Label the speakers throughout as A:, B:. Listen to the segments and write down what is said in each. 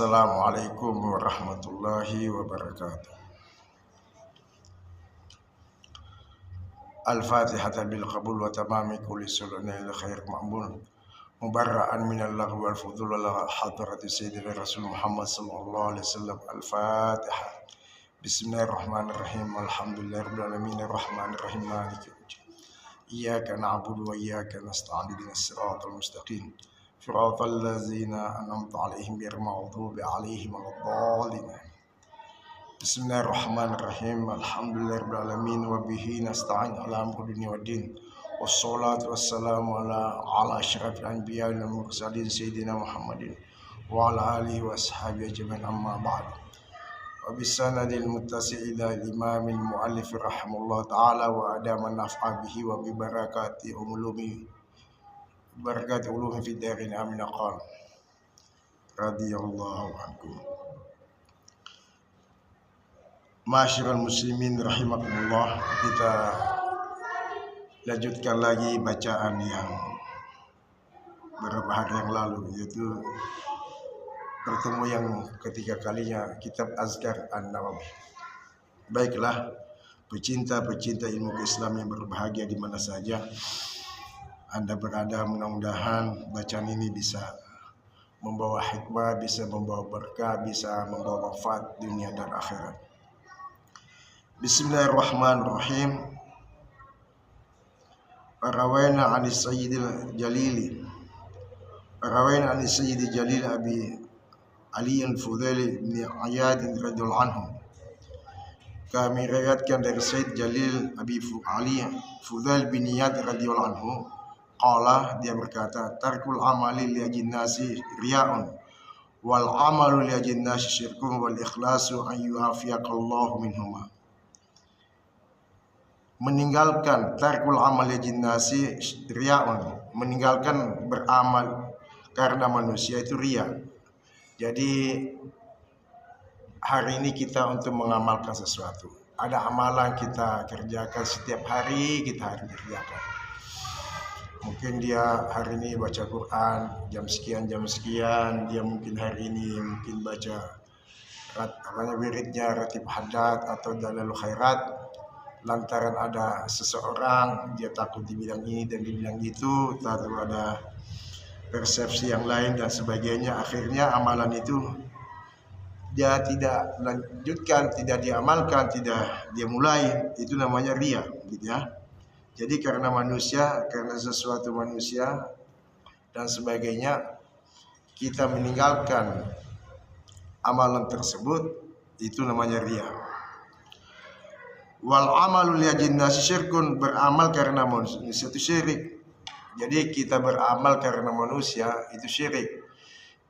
A: Assalamualaikum warahmatullahi wabarakatuh. Al-Fatihah bil qabul wa tamami kulli sulunil khair ma'mun mubarra'an minal lagwi wal fudul ala hadrati sayyidina Rasul Muhammad sallallahu alaihi wasallam. Al-Fatihah. Bismillahirrahmanirrahim. Alhamdulillahirabbil alamin arrahmanir rahim maliki yaumiddin. Iyyaka na'budu wa iyyaka nasta'in ihdinas siratal mustaqim. Siratal ladzina an'amta 'alaihim ghairil maghdubi 'alaihim waladdallin. Bismillahirrahmanirrahim. Alhamdulillahirabbil alamin wa bihi nasta'in 'ala umuri dunya waddin. Wassalatu wassalamu ala asyrafil anbiya'i wal mursalin sayyidina Muhammadin wa ala alihi wa ashabihi ajma'in, amma ba'du. Wa bisanadil muttasi' ila al-imamil muallif rahimahullah ta'ala wa adama naf'a bihi wa bi barakati ulumi fi darin amin qala radhiyallahu anhu. Ma'asyiral muslimin rahimakumullah, kita lanjutkan lagi bacaan yang beberapa hari yang lalu, yaitu bertemu yang ketiga kalinya kitab Azkar An-Nawawi. Baiklah, pecinta-pecinta ilmu Islam yang berbahagia di mana saja Anda berada, mudah-mudahan bacaan ini bisa membawa hikmah, bisa membawa berkah, bisa membawa manfaat dunia dan akhirat. Bismillahirrahmanirrahim. Rawaina 'an Sayyidil Jalil Abi Ali al-Fudail bin Iyad radhiyallahu anhu. Kami riwayatkan dari Sayyid Jalil Abi Ali Fudail bin Iyad radhiyallahu anhu. Qala, dia berkata, tarkul amali li ajin nasi riya'un wal amalu li ajin nasi syirkun wal ikhlasu an yu'afiyaqallahu minhuma. Meninggalkan tarkul amal li ajin nasi riya'un, meninggalkan beramal karena manusia itu riya. Jadi hari ini kita untuk mengamalkan sesuatu, ada amalan kita kerjakan setiap hari, kita harus kerjakan. Mungkin dia hari ini baca Quran jam sekian, dia mungkin hari ini mungkin baca wiridnya ratib hadat atau dalalul khairat, lantaran ada seseorang dia takut di bidang ini dan di bidang itu, lalu ada persepsi yang lain dan sebagainya, akhirnya amalan itu dia tidak lanjutkan, tidak diamalkan, tidak dia mulai, itu namanya riya, gitu ya. Jadi karena manusia, karena sesuatu manusia dan sebagainya, kita meninggalkan amalan tersebut, itu namanya riya. Wal amalu li ajin nasi syirkun, beramal karena manusia itu syirik. Jadi kita beramal karena manusia itu syirik.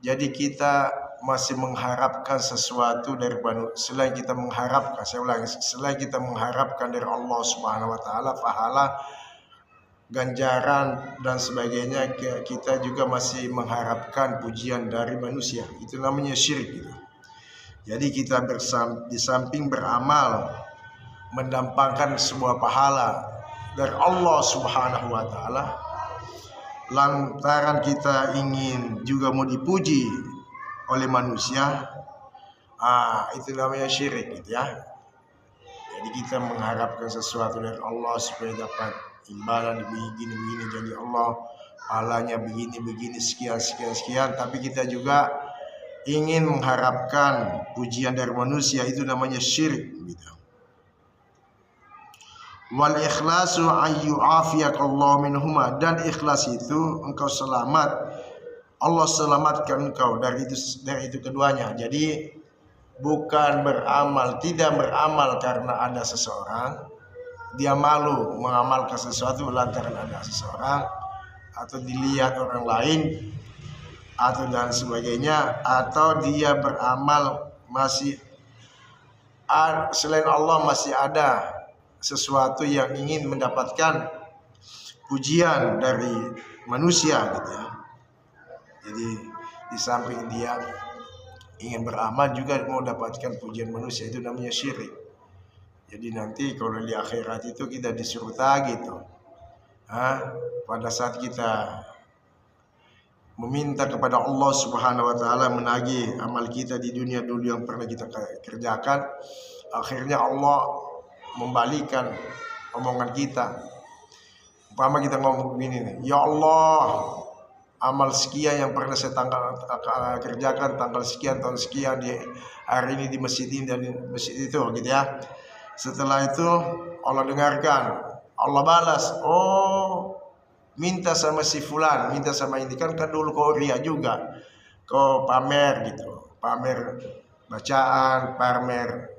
A: Jadi kita masih mengharapkan sesuatu dari selain kita mengharapkan, saya ulangi, selain kita mengharapkan dari Allah Subhanahu wa taala pahala, ganjaran dan sebagainya, kita juga masih mengharapkan pujian dari manusia. Itu namanya syirik gitu. Jadi kita di samping beramal mendampakkan sebuah pahala dari Allah Subhanahu wa taala, lantaran kita ingin juga mau dipuji oleh manusia, itu namanya syirik gitu ya. Jadi kita mengharapkan sesuatu dari Allah supaya dapat imbalan begini janji Allah, pahalanya begini sekian, tapi kita juga ingin mengharapkan pujian dari manusia, itu namanya syirik gitu. Wal ikhlasu ayyu afiyaqallahu minhuma, dan ikhlas itu engkau selamat, Allah selamatkan engkau dari itu keduanya. Jadi bukan tidak beramal karena ada seseorang, dia malu mengamalkan sesuatu lantaran ada seseorang atau dilihat orang lain atau dan sebagainya, atau dia beramal masih selain Allah, masih ada sesuatu yang ingin mendapatkan pujian dari manusia gitu ya. Jadi di samping dia ingin beramal juga mau dapatkan pujian manusia, itu namanya syirik. Jadi nanti kalau di akhirat itu kita disuruh tagih tuh, pada saat kita meminta kepada Allah Subhanahu wa taala menagih amal kita di dunia dulu yang pernah kita kerjakan. Akhirnya Allah membalikan omongan kita. Umpama kita ngomong begini nih, ya Allah, amal sekian yang pernah saya kerjakan tanggal sekian tahun sekian di hari ini di masjid ini dan di masjid itu gitu ya. Setelah itu Allah dengarkan, Allah balas, oh minta sama si fulan, minta sama ini kan dulu kau ria juga, kau pamer gitu, pamer bacaan, pamer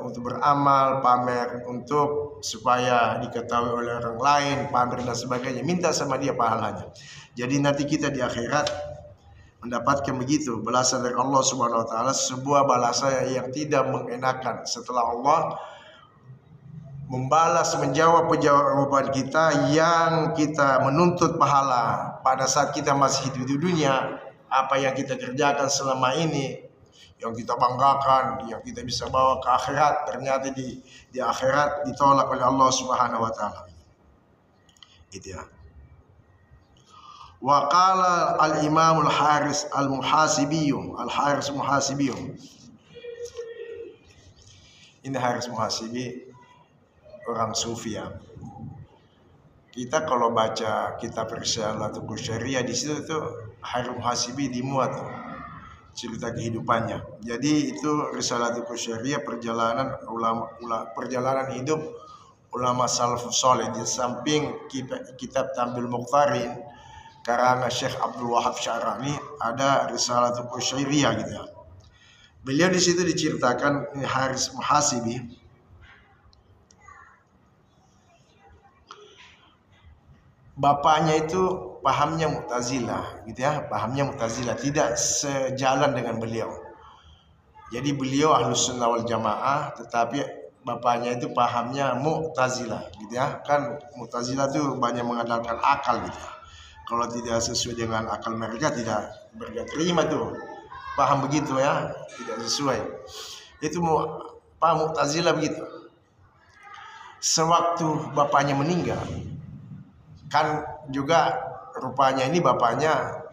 A: untuk beramal, pamer untuk supaya diketahui oleh orang lain, pamer dan sebagainya, minta sama dia pahalanya. Jadi nanti kita di akhirat mendapatkan begitu balasan dari Allah Subhanahu wa taala, sebuah balasan yang tidak mengenakan setelah Allah membalas menjawab jawaban kita yang kita menuntut pahala pada saat kita masih hidup di dunia. Apa yang kita kerjakan selama ini, yang kita banggakan, yang kita bisa bawa ke akhirat, ternyata di akhirat ditolak oleh Allah Subhanahu wa taala. Itu ya. Wa qala al-Imam al-Haris al-Muhasibi, al-Haris Muhasibi. Ini Haris Muhasibi orang sufi ya. Kita kalau baca kitab Risalatul Syariah di situ tuh Haris Muhasibi dimuat cerita kehidupannya. Jadi itu Risalatul Syariah perjalanan perjalanan hidup ulama salafus saleh. Di samping kitab Tambil Muqtarin karena Syekh Abdul Wahab Syarani ada Risalatul Syariah gitu ya. Beliau di situ diceritakan Haris Muhasibi bapaknya itu pahamnya Mu'tazilah gitu ya, pahamnya Mu'tazilah, tidak sejalan dengan beliau. Jadi beliau Ahlus Sunnah wal Jamaah, tetapi bapaknya itu pahamnya Mu'tazilah gitu ya. Kan Mu'tazilah itu banyak mengandalkan akal gitu ya. Kalau tidak sesuai dengan akal mereka tidak terima tuh. Paham begitu ya, tidak sesuai. Itu paham Mu'tazilah begitu. Sewaktu bapaknya meninggal, kan juga rupanya ini bapaknya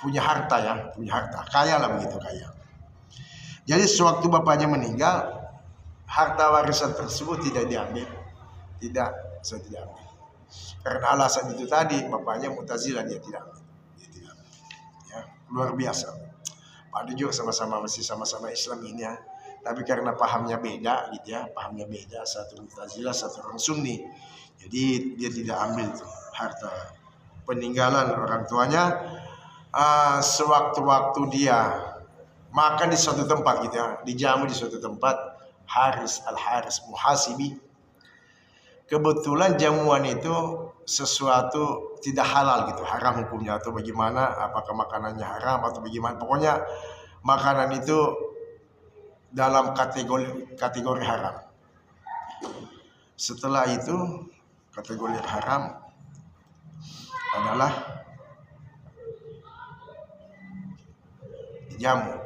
A: punya harta ya, punya harta, kaya lah begitu, kaya. Jadi sewaktu bapaknya meninggal, harta warisan tersebut tidak diambil, tidak ambil. Karena alasan itu tadi, bapaknya Mu'tazilah, dia tidak ambil. Ya, luar biasa. Padahal juga masih sama-sama Islam ini ya, tapi karena pahamnya beda gitu ya, pahamnya beda, satu Mu'tazilah, satu orang Sunni. Jadi dia tidak ambil tuh harta peninggalan orang tuanya. Sewaktu-waktu dia makan di suatu tempat gitu ya, dijamu di suatu tempat, Al-Haris Muhasibi, kebetulan jamuan itu sesuatu tidak halal gitu, haram hukumnya atau bagaimana, apakah makanannya haram atau bagaimana, pokoknya makanan itu dalam kategori haram. Setelah itu kategori haram adalah jamu.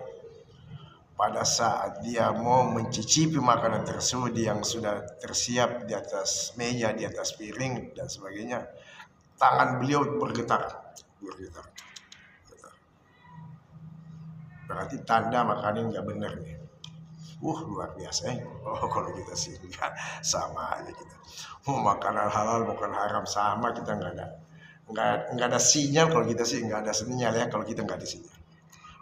A: Pada saat dia mau mencicipi makanan tersebut yang sudah tersiap di atas meja, di atas piring dan sebagainya, tangan beliau bergetar. Berarti tanda makanan nggak benar nih. Luar biasa ya. Kalau kita sih enggak, sama aja kita. Makanan halal bukan haram sama, kita nggak ada sinyal. Kalau kita sih nggak ada sinyal ya, kalau kita nggak ada sinyal.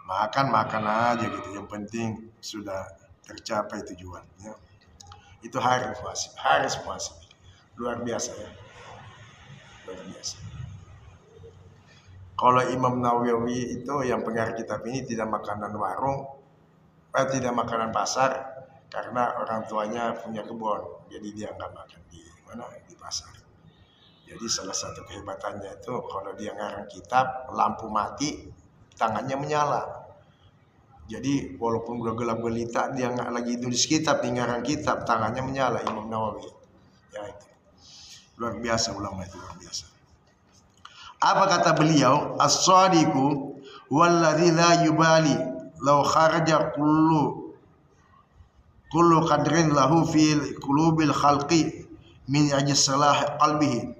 A: Makan aja gitu, yang penting sudah tercapai tujuannya. Itu Haris Muhasibi, luar biasa ya, luar biasa. Kalau Imam Nawawi itu yang pengarang kitab ini tidak makanan warung, tidak makanan pasar, karena orang tuanya punya kebun, jadi dia nggak makan di pasar. Jadi salah satu kehebatannya itu kalau dia ngarang kitab, lampu mati, tangannya menyala. Jadi walaupun udah gelap gelita, dia nggak lagi tulis kitab, dia ngarang kitab, tangannya menyala. Imam Nawawi, ya itu luar biasa, ulama itu luar biasa. Apa kata beliau? As-sadiqu walladzi la yubali law kharaja kullu qadrin lahu fil qulubil khalqi min ajli salah qalbihi.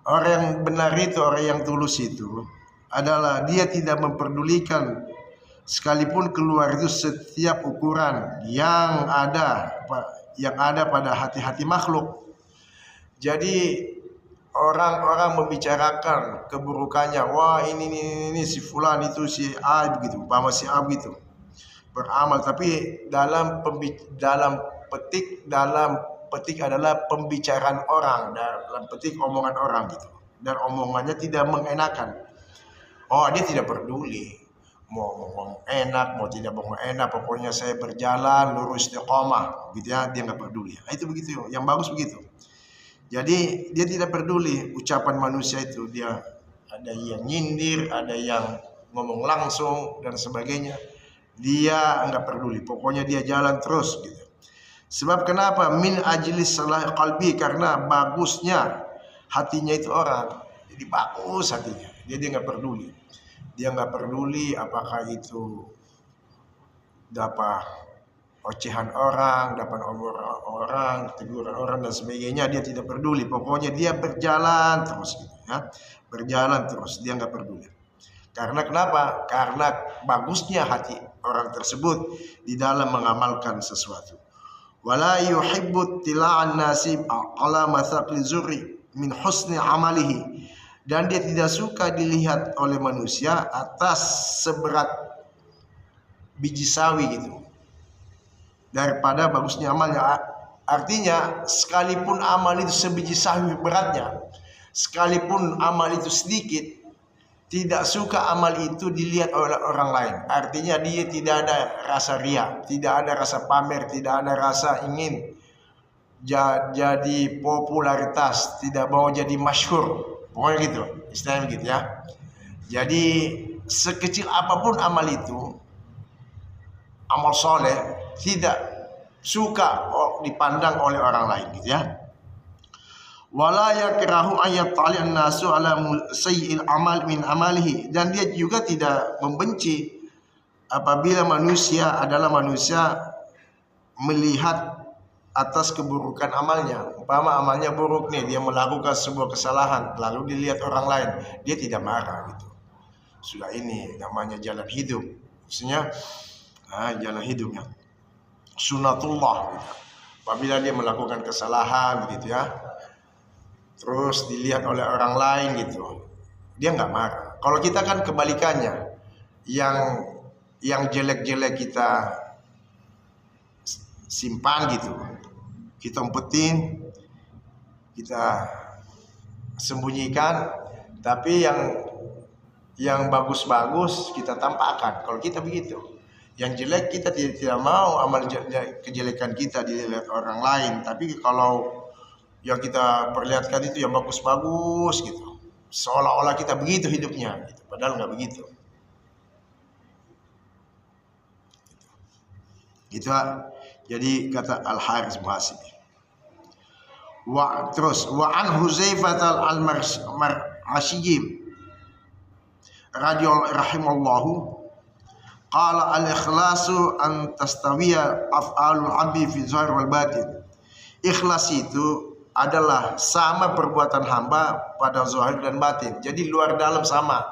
A: Orang yang benar itu, orang yang tulus itu, adalah dia tidak memperdulikan sekalipun keluar itu setiap ukuran yang ada pada hati-hati makhluk. Jadi orang-orang membicarakan keburukannya, wah ini si fulan itu si A begitu, umpama si A begitu beramal, tapi dalam petik adalah pembicaraan orang, dalam petik omongan orang gitu, dan omongannya tidak mengenakan. Oh, dia tidak peduli mau ngomong enak mau tidak mau enak, pokoknya saya berjalan lurus istiqomah gitu ya, dia nggak peduli. Itu begitu, yang bagus begitu. Jadi dia tidak peduli ucapan manusia itu, dia ada yang nyindir, ada yang ngomong langsung dan sebagainya, dia nggak peduli, pokoknya dia jalan terus gitu. Sebab kenapa? Min ajlis salah qalbi, karena bagusnya hatinya itu orang, jadi bagus hatinya, dia nggak peduli. Dia nggak peduli apakah itu dapat ocehan orang, dapat orang, teguran orang dan sebagainya, dia tidak peduli. Pokoknya dia berjalan terus gitu ya. Berjalan terus, dia nggak peduli. Karena kenapa? Karena bagusnya hati orang tersebut di dalam mengamalkan sesuatu. Wala yuhibbu tila'an nasib ala mathaqli zurri min husni amalihi. Dan dia tidak suka dilihat oleh manusia atas seberat biji sawi gitu, daripada bagusnya amalnya. Artinya sekalipun amal itu sebiji sawi beratnya, sekalipun amal itu sedikit, tidak suka amal itu dilihat oleh orang lain. Artinya dia tidak ada rasa riya, tidak ada rasa pamer, tidak ada rasa ingin jadi popularitas, tidak mau jadi masyhur. Pokoknya gitu, istilahnya gitu ya. Jadi sekecil apapun amal itu, amal soleh, tidak suka dipandang oleh orang lain gitu ya. Wala yakrahu ayat tali'an nasu ala sayyi'il amal min amalihi. Dan dia juga tidak membenci apabila manusia melihat atas keburukan amalnya. Umpama amalnya buruk nih, dia melakukan sebuah kesalahan lalu dilihat orang lain, dia tidak marah gitu. Sudah, ini namanya jalan hidup. Maksudnya jalan hidupnya sunatullah gitu. Apabila dia melakukan kesalahan begitu ya, terus dilihat oleh orang lain gitu, dia nggak marah. Kalau kita kan kebalikannya, yang jelek-jelek kita simpan gitu, kita umpetin, kita sembunyikan, tapi yang bagus-bagus kita tampakkan. Kalau kita begitu, yang jelek kita tidak mau amal kejelekan kita dilihat orang lain, tapi kalau yang kita perlihatkan itu yang bagus-bagus gitu, seolah-olah kita begitu hidupnya gitu. Padahal nggak begitu gitu. Jadi kata Al-Harits Muhasibi. Terus wa an Huzaifah al-Mar'ashiyyi radhiyallahu rahimallahu qala al-ikhlasu an tastawiya af'alul 'abdi fi zahir wal batin. Ikhlas itu adalah sama perbuatan hamba pada zahir dan batin. Jadi luar dalam sama.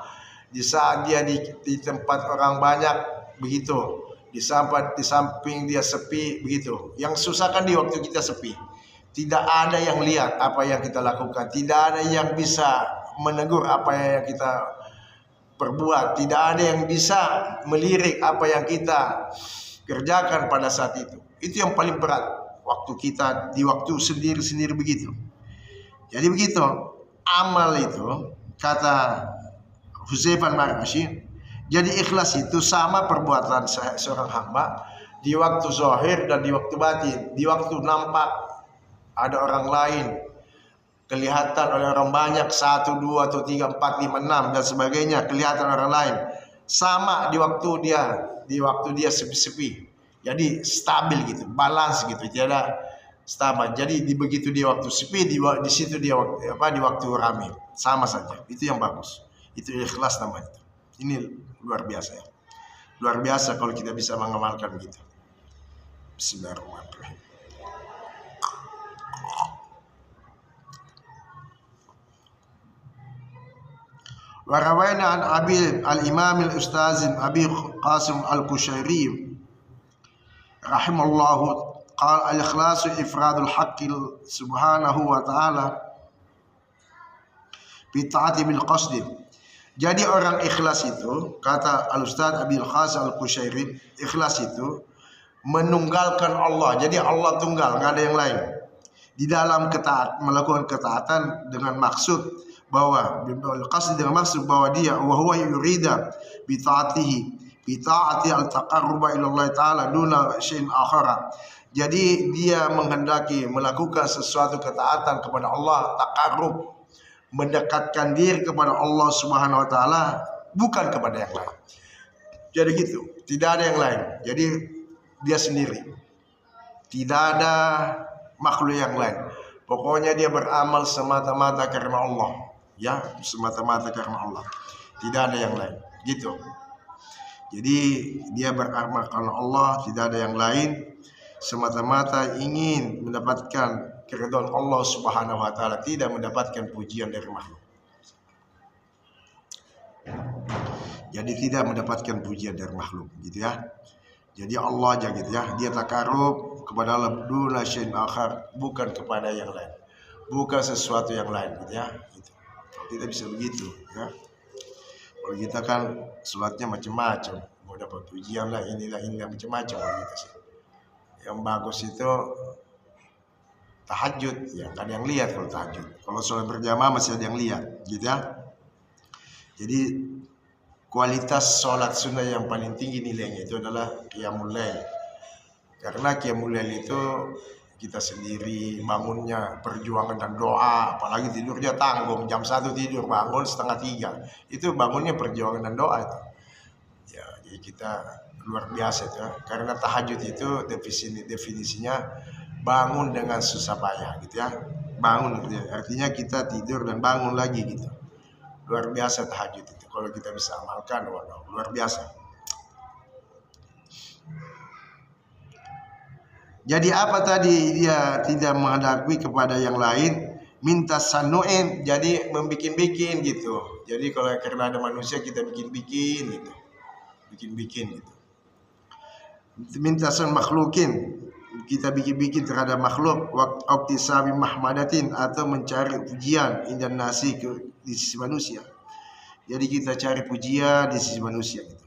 A: Di saat dia di tempat orang banyak begitu, di samping dia sepi begitu. Yang susah kan di waktu kita sepi, tidak ada yang lihat apa yang kita lakukan, tidak ada yang bisa menegur apa yang kita perbuat, tidak ada yang bisa melirik apa yang kita kerjakan pada saat itu. Itu yang paling berat waktu kita di waktu sendiri-sendiri begitu. Jadi begitu amal itu, kata Huzaifah al-Mar'ashiyyi, jadi ikhlas itu sama perbuatan seorang hamba di waktu zahir dan di waktu batin. Di waktu nampak ada orang lain, kelihatan oleh orang banyak, 1, 2 atau 3, 4, 5, 6 dan sebagainya, kelihatan orang lain. Sama di waktu dia sepi-sepi. Jadi stabil gitu, balance gitu, tidak ada sama. Jadi begitu dia waktu sepi, di situ dia di waktu ramai, sama saja. Itu yang bagus. Itu ikhlas namanya. Ini luar biasa ya. Luar biasa kalau kita bisa mengamalkan begitu. Bismillahirrahmanirrahim. Wa rawaina an Abi al-Imam al-Ustaz Abi Qasim al-Kushairi rahimallahu qala al-ikhlasu ifradul haqqi subhanahu wa ta'ala bi ta'ati bil qasdi. Jadi orang ikhlas itu, kata Al-Ustaz Abi Qasim al-Kushairi, ikhlas itu menunggalkan Allah. Jadi Allah tunggal, nggak ada yang lain. Di dalam melakukan ketaatan dengan maksud bahwa qasd dengan maksud bahwa dia wa huwa yurida bi ta'ati al-taqarruba ila Allah taala duna syai'in akhara. Jadi dia menghendaki melakukan sesuatu ketaatan kepada Allah, taqarrub, mendekatkan diri kepada Allah Subhanahu wa taala, bukan kepada yang lain. Jadi gitu, tidak ada yang lain. Jadi dia sendiri. Tidak ada makhluk yang lain. Pokoknya dia beramal semata-mata karena Allah. Ya, semata-mata karena Allah. Tidak ada yang lain. Gitu. Jadi dia beramal karena Allah, tidak ada yang lain. Semata-mata ingin mendapatkan keridhaan Allah Subhanahu wa taala, tidak mendapatkan pujian dari makhluk. Jadi tidak mendapatkan pujian dari makhluk, gitu ya. Jadi Allah aja gitu ya. Dia takarub kepada Allah duna syai'in akhar, bukan kepada yang lain. Bukan sesuatu yang lain, gitu ya. Gitu. Kita bisa begitu, ya. Kalau kita kan sholatnya macam-macam, mau dapat pujian lah, inilah macam-macam gitu sih. Yang bagus itu tahajud, ya kan yang lihat kalau tahajud. Kalau sholat berjamaah masih ada yang lihat, gitu ya. Jadi kualitas sholat sunnah yang paling tinggi nilainya itu adalah qiyamul lail. Karena qiyamul lail itu kita sendiri bangunnya perjuangan dan doa, apalagi tidurnya tanggung, jam 1 tidur, bangun setengah 3. Itu bangunnya perjuangan dan doa itu. Ya, jadi kita luar biasa itu ya. Karena tahajud itu definisinya bangun dengan susah payah gitu ya. Bangun gitu ya. Artinya kita tidur dan bangun lagi gitu. Luar biasa tahajud itu. Kalau kita bisa amalkan, waduh, luar biasa. Jadi apa tadi, dia tidak menghadapi kepada yang lain, minta sanu'in, jadi membikin-bikin gitu. Jadi kalau karena ada manusia kita bikin-bikin gitu. Bikin-bikin gitu. Minta san makhlukin, kita bikin-bikin terhadap makhluk, waktu sabi mahmadatin, atau mencari pujian indan nasi di sisi manusia. Jadi kita cari pujian di sisi manusia gitu.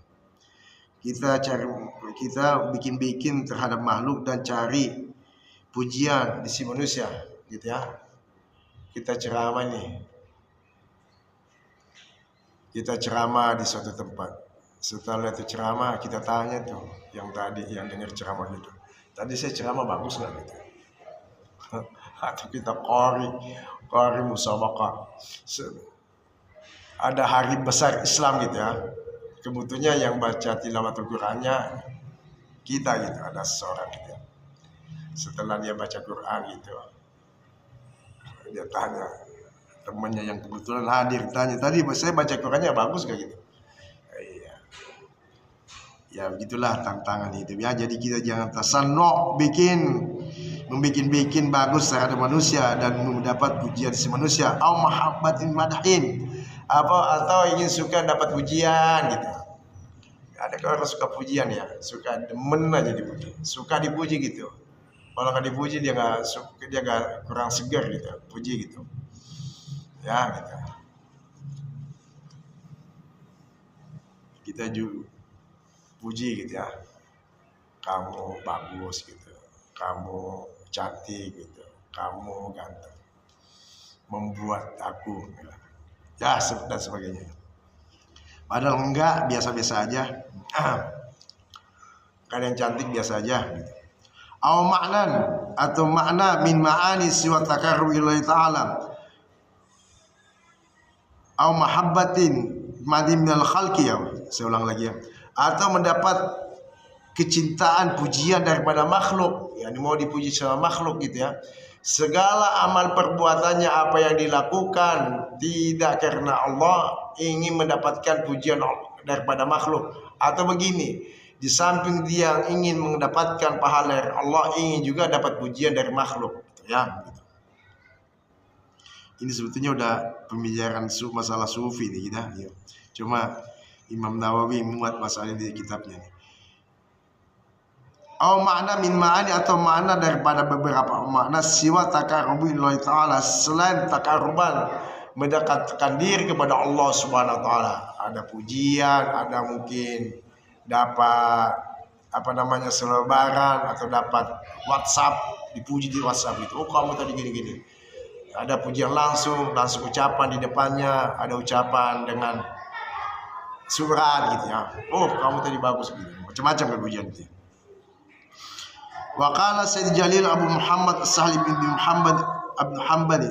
A: Kita bikin-bikin terhadap makhluk dan cari pujian di sisi manusia gitu ya. Kita ceramah nih. Kita ceramah di suatu tempat. Setelah itu ceramah kita tanya tuh yang tadi yang dengar ceramah itu. Tadi saya ceramah bagus nggak gitu? Atau kita qari musabaqah. Ada hari besar Islam gitu ya. Kebutuhannya yang baca tilawatul Qur'annya kita gitu, ada seorang gitu. Setelah dia baca Quran gitu, dia tanya temannya yang kebetulan hadir, tanya, tadi saya baca Qurannya bagus gak gitu? Iya. Ya begitulah tantangan itu ya. Jadi kita jangan tasanno membikin bagus terhadap manusia dan mendapat pujian si manusia. Au mahabbatin madhin, atau ingin suka dapat pujian gitu. Ada orang suka pujian ya, suka demen aja dipuji, suka dipuji gitu. Kalau nggak dipuji dia nggak kurang segar gitu, puji gitu. Ya gitu. Kita juga puji gitu ya. Kamu bagus gitu, kamu cantik gitu, kamu ganteng, membuat aku gitu. Ya dan sebagainya. Padahal enggak, biasa-biasa aja. Kan yang cantik biasa aja gitu. Aw ma'nan, atau makna min ma'ani siwa takarrub ilahi ta'ala. Aw mahabbatin madim minal khalqi, ya. Saya ulang lagi ya. Atau mendapat kecintaan pujian daripada makhluk. Ya, mau dipuji sama makhluk gitu ya. Segala amal perbuatannya apa yang dilakukan tidak karena Allah, ingin mendapatkan pujian daripada makhluk. Atau begini, di samping dia ingin mendapatkan pahala dari Allah, ingin juga dapat pujian dari makhluk gitu ya. Ini sebetulnya udah pembicaraan masalah sufi nih kita. Ya. Cuma Imam Nawawi muat masalah di kitabnya nih. Makna min ma'ani, atau makna daripada beberapa makna siwa taqarrubi lillahi ta'ala, selain taqarruban mendekatkan diri kepada Allah Subhanahu wa taala. Ada pujian, ada mungkin dapat selebaran atau dapat WhatsApp, dipuji di WhatsApp itu. Oh, kamu tadi gini-gini. Ada pujian langsung ucapan di depannya, ada ucapan dengan surat gitu ya. Oh, kamu tadi bagus gitu. Macam-macam pujian itu. Wa qala Sayyid Jalil Abu Muhammad As-Sahli bin Muhammad Abdul Hanbali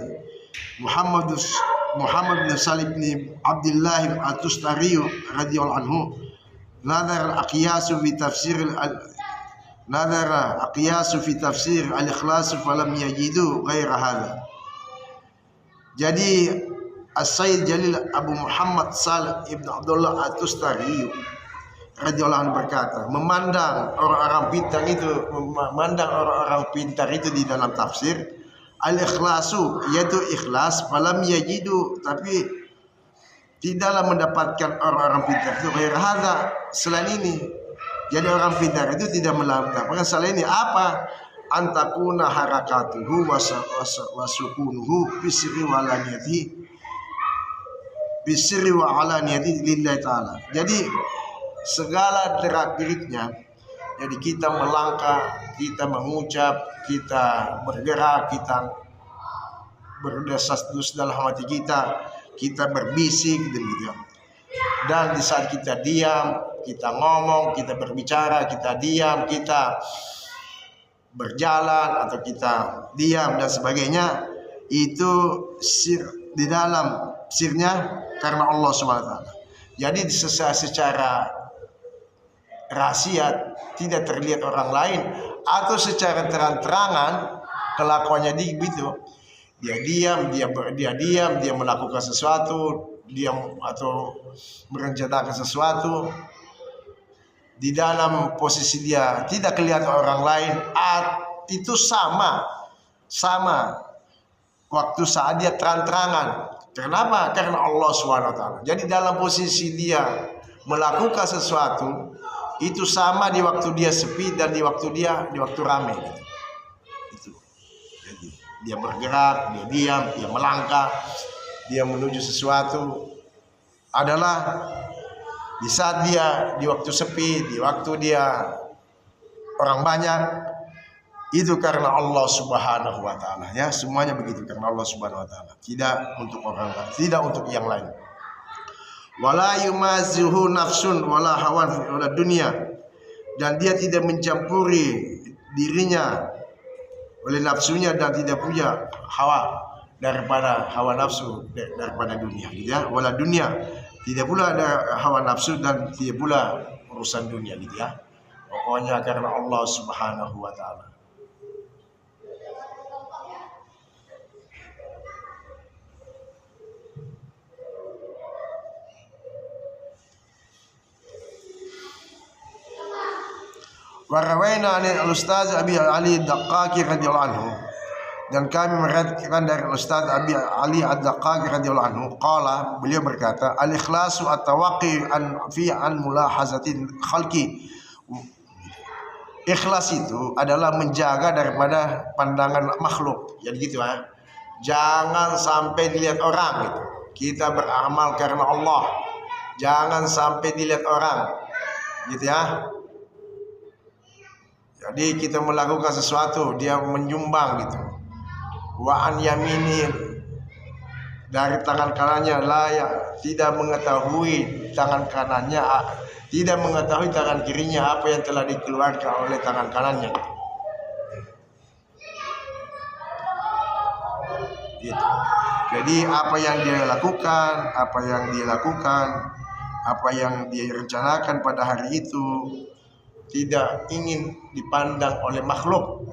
A: Muhammad bin Salim bin Abdullah At-Tustari radhiyallahu anhu, nadhar al-aqyas fi tafsir al-ikhlas falam yajidu ghaira hadha. Jadi As-Sayyid Jalil Abu Muhammad Salim ibn Abdullah At-Tustari radhiyallahu anhu berkata, memandang orang-orang pintar itu di dalam tafsir al-ikhlasu, yaitu ikhlas, falam yajidu, tapi tidaklah mendapatkan orang-orang pintar itu ghair hadza, selain ini. Jadi orang pintar itu tidak mendapatkan selain ini apa? Antakuna harakatuhu wa sukunuhu bisri wa alaniyati lillahi ta'ala. Jadi segala gerak-geriknya, jadi kita melangkah, kita mengucap, kita bergerak, kita berdesas-dus dalam hati kita berbisik demikian. Dan di saat kita diam, kita ngomong, kita berbicara, kita diam, kita berjalan atau kita diam dan sebagainya, itu sir di dalam sirnya karena Allah Subhanahu wa taala. Jadi secara rahasia tidak terlihat orang lain, atau secara terang-terangan kelakuannya begitu. Dia melakukan sesuatu, atau merencanakan sesuatu di dalam posisi dia tidak kelihatan orang lain, itu sama waktu saat dia terang-terangan. Kenapa? Karena Allah Subhanahu wa taala. Jadi dalam posisi dia melakukan sesuatu itu sama di waktu dia sepi dan di waktu ramai gitu. Itu. Jadi dia bergerak, dia diam, dia melangkah, dia menuju sesuatu adalah di saat dia di waktu sepi, di waktu dia orang banyak, itu karena Allah Subhanahu wa taala ya, semuanya begitu karena Allah Subhanahu wa taala, tidak untuk orang lain, tidak untuk yang lain. Wala yumazihu nafsun wala hawan wala dunia, dan dia tidak mencampuri dirinya oleh nafsunya dan tidak punya hawa daripada hawa nafsu daripada dunia gitu ya. Wala dunia, tidak pula ada hawa nafsu dan tidak pula urusan dunia gitu ya. Pokoknya karena Allah Subhanahu wa taala. Warawaina an al-Ustaz Abi Ali Ad-Daqqaqi radhiyallahu anhu, dan kami meriwayatkan dari Ustaz Abi Ali Ad-Daqqaqi radhiyallahu anhu, qala, beliau berkata, al-ikhlasu at-tawaqqi an mulahazatin khalqi. Ikhlas itu adalah menjaga daripada pandangan makhluk. Jadi gitu ya. Jangan sampai dilihat orang gitu. Kita beramal karena Allah. Jangan sampai dilihat orang. Gitu ya. Jadi kita melakukan sesuatu, dia menyumbang gitu. Wa an yamini, dari tangan kanannya layak, tidak mengetahui tangan kanannya, tidak mengetahui tangan kirinya apa yang telah dikeluarkan oleh tangan kanannya. Gitu. Jadi apa yang dia lakukan, apa yang dia rencanakan pada hari itu tidak ingin dipandang oleh makhluk,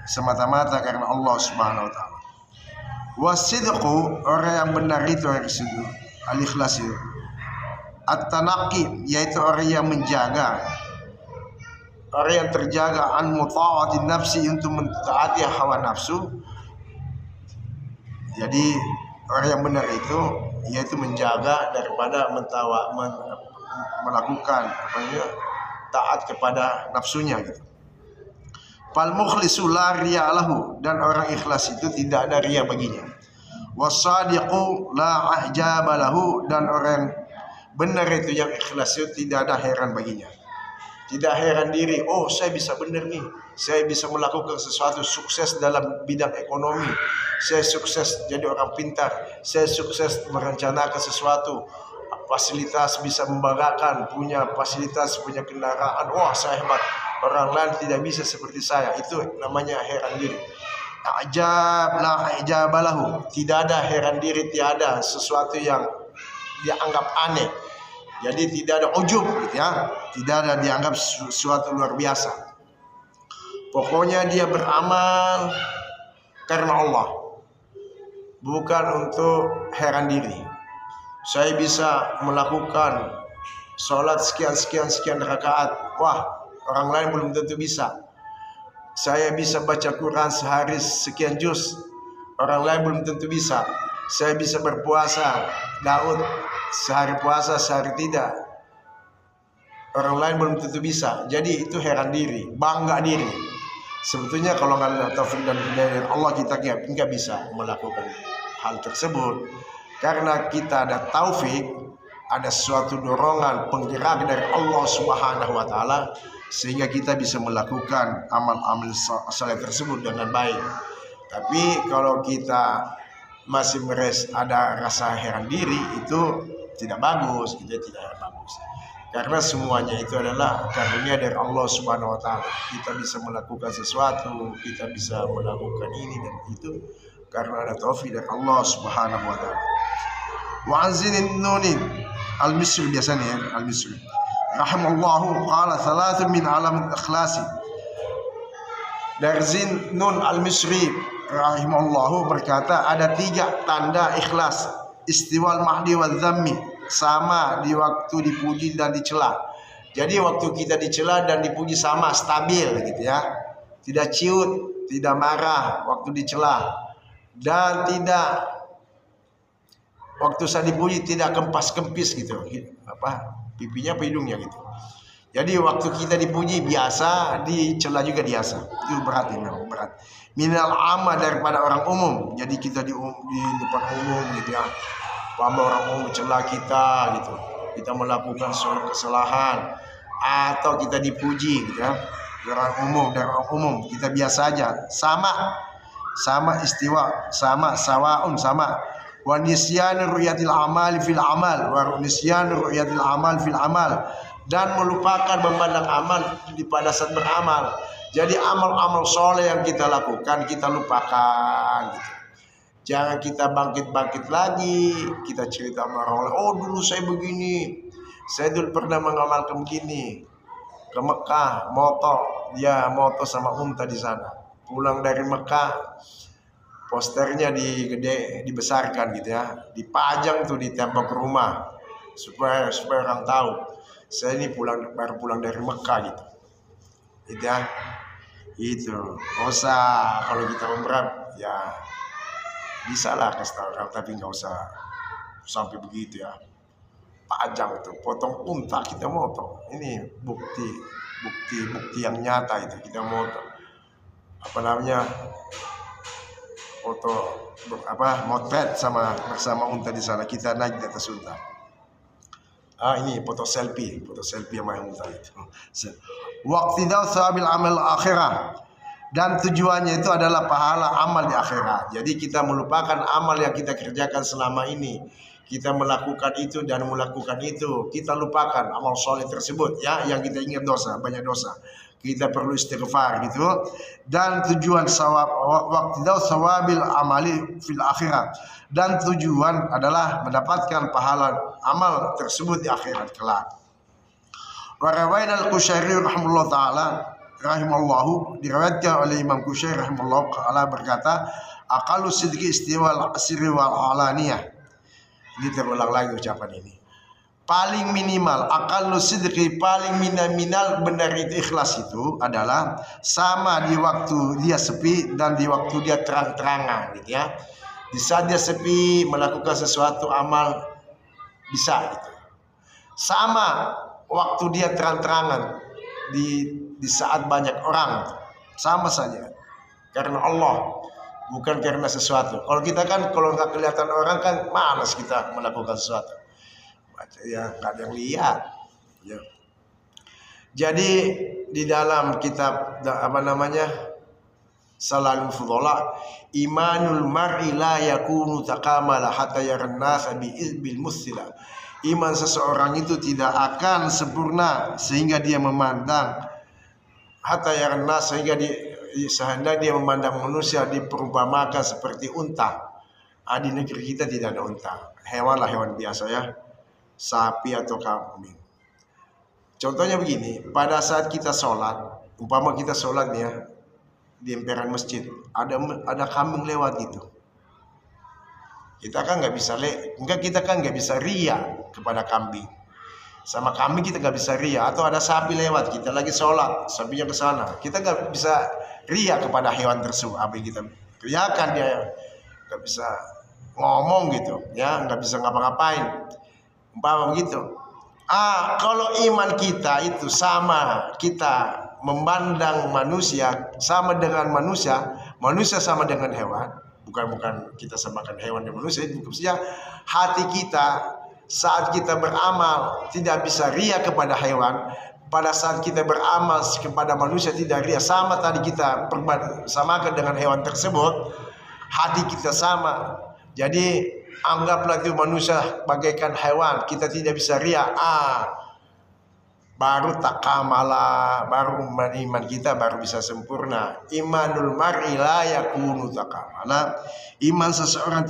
A: semata-mata karena Allah Subhanahu wa taala. Wasidqu, orang yang benar itu harus itu al-ikhlas itu. At-tanaqi, yaitu orang yang menjaga, orang yang terjaga an muta'ati nafsi, untuk mentaati hawa nafsu Jadi orang yang benar itu yaitu menjaga daripada melakukan taat kepada nafsunya gitu. Fal mukhlisu la riya lahu, dan orang ikhlas itu tidak ada riya baginya. Wasadiqu la ahjaba lahu, dan orang benar itu yang ikhlas itu tidak ada heran baginya. Tidak heran diri, oh saya bisa benar nih, saya bisa melakukan sesuatu, sukses dalam bidang ekonomi, saya sukses jadi orang pintar, saya sukses merencanakan sesuatu, fasilitas bisa membanggakan, punya fasilitas, punya kendaraan, wah saya hebat, orang lain tidak bisa seperti saya. Itu namanya heran diri. Ajab la ijabalahu, tidak ada heran diri, tiada sesuatu yang dia anggap aneh. Jadi tidak ada ujub gitu ya, tidak ada dianggap sesuatu luar biasa. Pokoknya dia beramal karena Allah, bukan untuk heran diri. Saya bisa melakukan sholat sekian rakaat, wah orang lain belum tentu bisa. Saya bisa baca Quran sehari sekian juz, orang lain belum tentu bisa. Saya bisa berpuasa Daud, sehari puasa sehari tidak, orang lain belum tentu bisa. Jadi itu heran diri, bangga diri. Sebetulnya kalau nggak ada taufik dan hidayah dari Allah, kita nggak bisa melakukan hal tersebut. Karena kita ada taufik, ada suatu dorongan penggerak dari Allah Subhanahu wa taala, sehingga kita bisa melakukan amal-amal saleh tersebut dengan baik. Tapi kalau kita masih ada rasa heran diri, itu tidak bagus, tidak bagus. Karena semuanya itu adalah karunia dari Allah Subhanahu wa taala. Kita bisa melakukan sesuatu, kita bisa melakukan ini dan itu karena ada taufik dari Allah Subhanahu wa taala. Wa anzinin nunin al-misri, biasanya al-misri rahimallahu qala thalathun min alam ikhlasi. Dari Zin Nun al-Misri rahimallahu berkata, ada 3 tanda ikhlas: istiwal mahdi wal dhammi, sama di waktu dipuji dan dicela. Jadi waktu kita dicela dan dipuji sama, stabil gitu ya, tidak ciut, tidak marah waktu dicela, dan tidak waktu saya dipuji tidak kempas-kempis gitu, pipinya apa hidungnya gitu. Jadi waktu kita dipuji biasa, dicela juga biasa. Itu berat, memang berat. Minal amma, daripada orang umum. Jadi kita di depan umum gitu ya, orang umum mencela kita gitu, kita melakukan suatu kesalahan, atau kita dipuji gitu ya, dari orang umum kita biasa aja, sama istiwa, sama sawaun, sama. Wa nisyanu ru'yatil amal fil amal, wa nisyanu ru'yatil amal fil amal, dan melupakan memandang amal pada saat beramal. Jadi amal-amal soleh yang kita lakukan kita lupakan gitu. Jangan kita bangkit lagi, kita cerita sama orang lain, oh dulu saya begini, saya dulu pernah mengamalkan begini, ke Mekah moto sama unta di sana, pulang dari Mekah posternya dibesarkan gitu ya, dipajang tuh di tembok rumah supaya orang tahu saya ini baru pulang dari Mekah gitu ya. Itu nggak usah, kalau kita umrah ya bisa lah kasih tahu orang, tapi nggak usah sampai begitu ya, pajang tuh, potong unta kita moto. Ini bukti yang nyata, itu kita moto foto motret bersama unta di sana, kita naik di atas unta. Ini foto selfie sama unta itu. Waqtidau sawabil amal akhirah, dan tujuannya itu adalah pahala amal di akhirat. Jadi kita melupakan amal yang kita kerjakan selama ini, kita melakukan itu dan melakukan itu, kita lupakan amal soleh tersebut ya, yang kita ingat banyak dosa, kita perlu istighfar gitu. Dan tujuan waqtidau sawabil amali fil akhirat, dan tujuan adalah mendapatkan pahala amal tersebut di akhirat kelak. Wa rawaina al-Qushairi rahimallahu, diriwayatkan oleh Imam Qushairi rahimallahu taala berkata, aqallu sidqi istiwal sirri wal alaniyah. Ini terulang lagi ucapan ini. Paling minimal, aqallu sidqi, paling minimal benar itu ikhlas itu adalah sama di waktu dia sepi dan di waktu dia terang-terangan gitu ya. Di saat dia sepi melakukan sesuatu amal bisa gitu. Sama waktu dia terang-terangan di saat banyak orang, sama saja. Karena Allah, bukan karena sesuatu. Kalau kita kan kalau nggak kelihatan orang kan malas kita melakukan sesuatu. Ya nggak ada yang lihat. Ya. Jadi di dalam kitab apa namanya Salalul Fudhala, imanul mar'i la yakunu takamala hatta yaran nasa bil musila. Iman seseorang itu tidak akan sempurna sehingga dia memandang hatta yaran nas, sehingga dia memandang manusia diperumpamakan seperti unta. Di negeri kita tidak ada unta. Hewan lah, hewan biasa ya. Sapi atau kambing. Contohnya begini, pada saat kita sholat, umpama kita sholat nih ya, di emperan masjid, ada kambing lewat gitu. Kita kan nggak bisa ria kepada kambing. Sama kambing kita nggak bisa ria. Atau ada sapi lewat, kita lagi sholat, sapinya ke sana, kita nggak bisa ria kepada hewan tersebut. Apa yang kita riakan, dia nggak bisa ngomong gitu, ya nggak bisa ngapa-ngapain. Umpama begitu. Kalau iman kita itu sama, kita memandang manusia sama dengan manusia, manusia sama dengan hewan, bukan kita samakan hewan dan manusia. Itu maksudnya hati kita saat kita beramal tidak bisa ria kepada hewan, pada saat kita beramal kepada manusia tidak ria. Sama tadi kita samakan dengan hewan tersebut, hati kita sama. Jadi anggaplah itu manusia bagaikan hewan, kita tidak bisa ria. Baru takamala, baru iman kita baru bisa sempurna. Imanul mar'i la yakunu takamala. Iman seseorang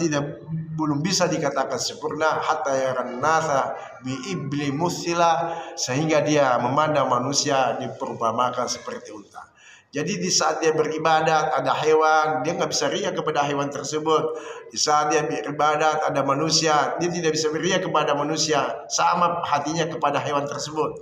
A: belum bisa dikatakan sempurna hatta yaran nasa bi ibli musila, sehingga dia memandang manusia diperumpamakan seperti unta. Jadi di saat dia beribadat ada hewan, dia nggak bisa ria kepada hewan tersebut. Di saat dia beribadat ada manusia, dia tidak bisa ria kepada manusia. Sama hatinya kepada hewan tersebut.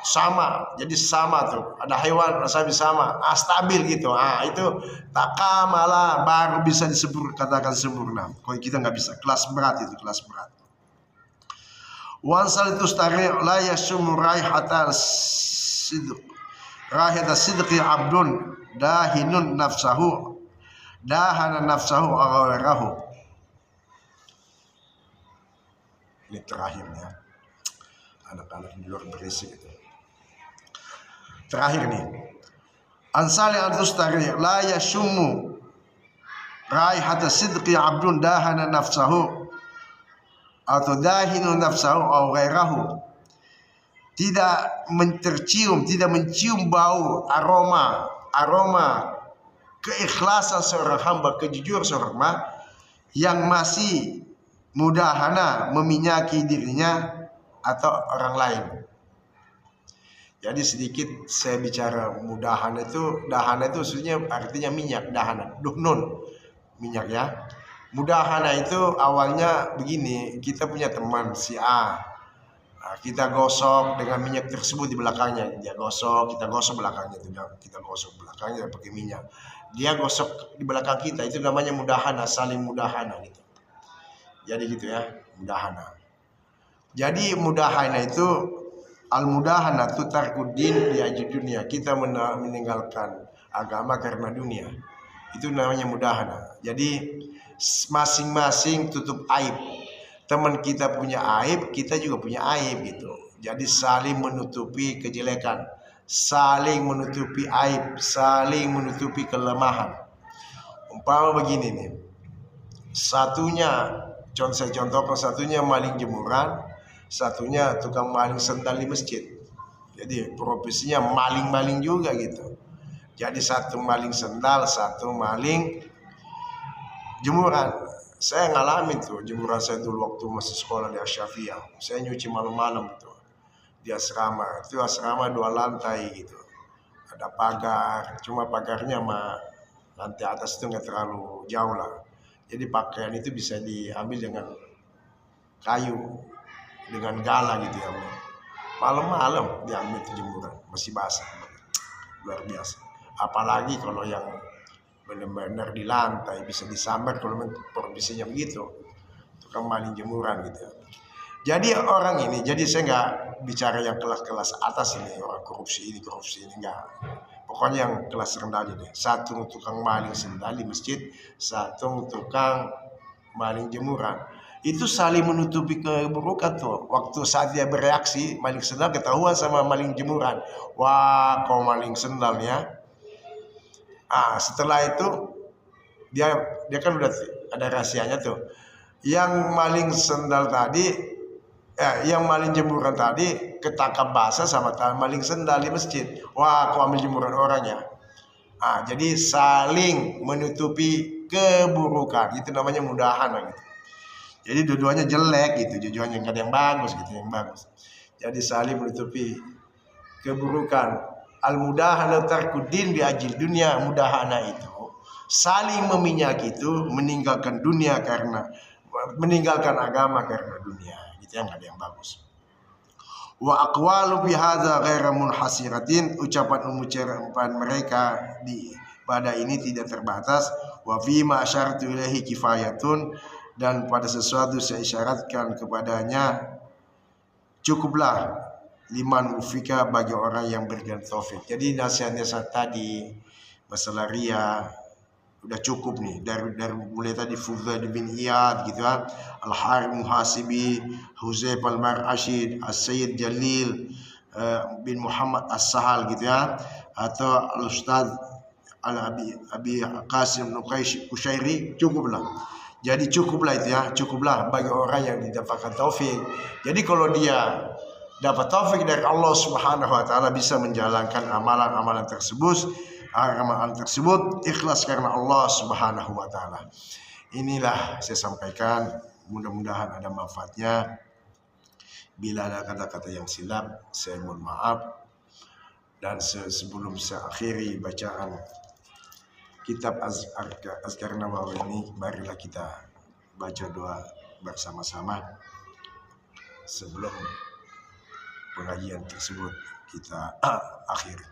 A: Sama, jadi sama tuh. Ada hewan rasa sama, stabil gitu. Itu takamala, baru bisa katakan sempurna. Kalau kita nggak bisa, kelas berat itu, kelas berat. Wansal itu stari la yasum raihata sidq. Raihata sidqi abdun dahinun nafsahu, dahana nafsahu aghawarahu. Ini terakhirnya. Anak-anak di luar berisik itu. Terakhir nih, ansali al-tustari la yashumu raihata sidqi abdun dahana nafsahu atau dahinu nafsahu aw ghairahu. Tidak mencium bau aroma keikhlasan seorang hamba, kejujuran seorang hamba yang masih mudahana meminyaki dirinya atau orang lain. Jadi sedikit saya bicara dahana itu maksudnya artinya minyak, dahana, duhnun, minyak ya. Mudahana itu awalnya begini, kita punya teman si A, kita gosok dengan minyak tersebut di belakangnya, dia gosok, kita gosok belakangnya, kita gosok belakangnya pakai minyak, dia gosok di belakang kita, itu namanya mudahana, saling mudahana gitu. Jadi gitu ya, mudahana. Jadi mudahana itu al-mudahana tu tarkuddin li ajli dunia. Kita meninggalkan agama karena dunia. Itu namanya mudahana. Jadi masing-masing tutup aib. Teman kita punya aib, kita juga punya aib gitu. Jadi saling menutupi kejelekan, saling menutupi aib, saling menutupi kelemahan. Umpama begini nih. Saya contohkan satunya maling jemuran, satunya tukang maling sendal di masjid. Jadi profesinya maling-maling juga gitu. Jadi satu maling sendal, satu maling jemuran. Saya ngalamin tuh jemuran saya dulu waktu masih sekolah di Asyafiah. Saya nyuci malam-malam tuh di asrama. Itu asrama 2 lantai gitu. Ada pagar, cuma pagarnya sama lantai atas itu nggak terlalu jauh lah. Jadi pakaian itu bisa diambil dengan kayu, dengan galah gitu ya. Malam-malam diambil itu jemuran, masih basah. Luar biasa. Apalagi kalau yang benar-benar di lantai, bisa disambar kalau profesinya begitu, tukang maling jemuran gitu. Jadi orang ini, jadi saya nggak bicara yang kelas-kelas atas ini, orang korupsi ini enggak. Pokoknya yang kelas rendah aja deh. Satu tukang maling sendal di masjid, satu tukang maling jemuran. Itu saling menutupi keburukan tuh. Waktu saat dia bereaksi, maling sendal ketahuan sama maling jemuran. Wah, kau maling sendalnya. Setelah itu dia kan udah ada rahasianya tuh. Yang maling sendal tadi, yang maling jemuran tadi ketangkap basah sama maling sendal di masjid. Wah, kau ambil jemuran orangnya. Jadi saling menutupi keburukan. Itu namanya mudahan gitu. Jadi dua-duanya jelek gitu, dua-duanya nggak ada yang bagus gitu, yang bagus. Jadi saling menutupi keburukan. Al-mudahana tarkuddin bi ajil dunia, mudahana itu saling meminyak itu, meninggalkan dunia karena meninggalkan agama karena dunia. Itu yang nggak ada yang bagus. Wa aqwalu bi hadza ghairu munhasiratin, ucapan mereka pada ini tidak terbatas. Wa fi ma asyartu ilaihi kifayatun, dan pada sesuatu saya isyaratkan kepadanya cukuplah, liman ufika, bagi orang yang berikan taufik. Jadi nasihat-nasihat tadi masalah ria udah cukup nih, dari mulai tadi Fudail bin Iyad gitu kan, Al-Harith Muhasibi, Huzaif Al-Mar'ashid, As-Sayyid Jalil bin Muhammad As-Sahal gitu ya, atau Al-Ustaz Al-Abi Qasim Nuqaish Kushairi, cukuplah. Jadi cukuplah itu ya, cukuplah bagi orang yang didapatkan taufik. Jadi kalau dia dapat taufik dari Allah Subhanahu wa taala, bisa menjalankan amalan-amalan tersebut, ikhlas karena Allah Subhanahu wa taala. Inilah saya sampaikan, mudah-mudahan ada manfaatnya. Bila ada kata-kata yang silap, saya mohon maaf. Dan sebelum saya akhiri bacaan kitab Azkar Nawawi ini, marilah kita baca doa bersama-sama sebelum pengajian tersebut kita akhiri.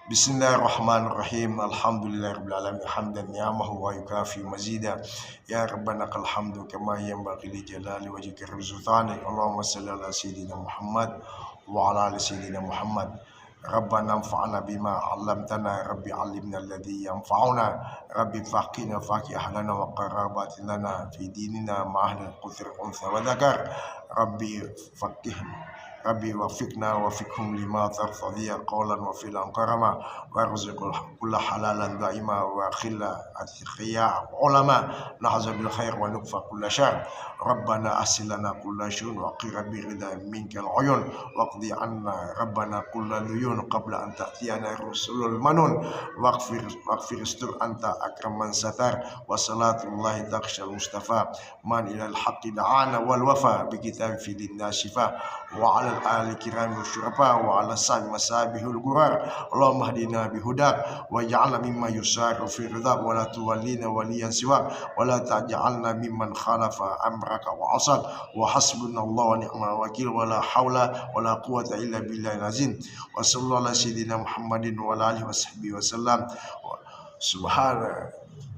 A: Bismillahirrahmanirrahim. Alhamdulillahirabbil alamin hamdan ni'amahu wa yukafi mazida. Ya rabbana kal hamdu kama yanbaghi li jalali wajhika wa sultanik. Allahumma shalli ala sayyidina Muhammad wa ala ali sayyidina Muhammad. Rabbana anfa'na bima 'allamtana, rabbi 'allimna alladhi yanfa'una, rabbi faqihna faqih ahlana wa qarabatina fi dinina ma ahli al-quthri unsa wa dhakar, rabbi faqihna, rabbi wafiqna wafiqhum lima tarfadhiya qawlan wa filan karama, warzuqul kulla halalan da'ima wa khilla athiqiya ulama, nahza bil khair wa nukfa kulla syar. Rabbana asilana kulla syun wa qira bi ridha minkal uyun, waqdi anna rabbana kulla luyun qabla an ta'tiyana rusulul manun, waqfir istur anta akraman satar, wa salatullahi taqshal mustafa man ilal haqqi da'ana wal wafa bi kitab fi dinna shifa, wa ala al kiram syurafa, wa ala sahbi masabihul gurar. Allahumma hdina bihudak wa ja'alna mimma yusaru fi ridha, wa la tuwallina waliyan siwak, wa la taj'alna mimman khalafa amraka wa asad, wa hasbunallahu wa ni'mal wakil, wa la hawla wa la quwwata illa billahil azim. Wa sallallahu ala sayyidina Muhammadin wa ala alihi wa sahbihi wa sallam.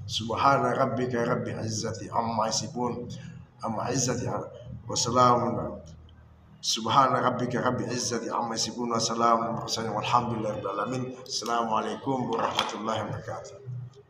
A: Subhana rabbika rabbil izzati amma yasifun, wa salamun. Subhana rabbika rabbil izzati amma yasifun wa salamun alal mursalin walhamdulillahi rabbil alamin. Assalamualaikum warahmatullahi wabarakatuh.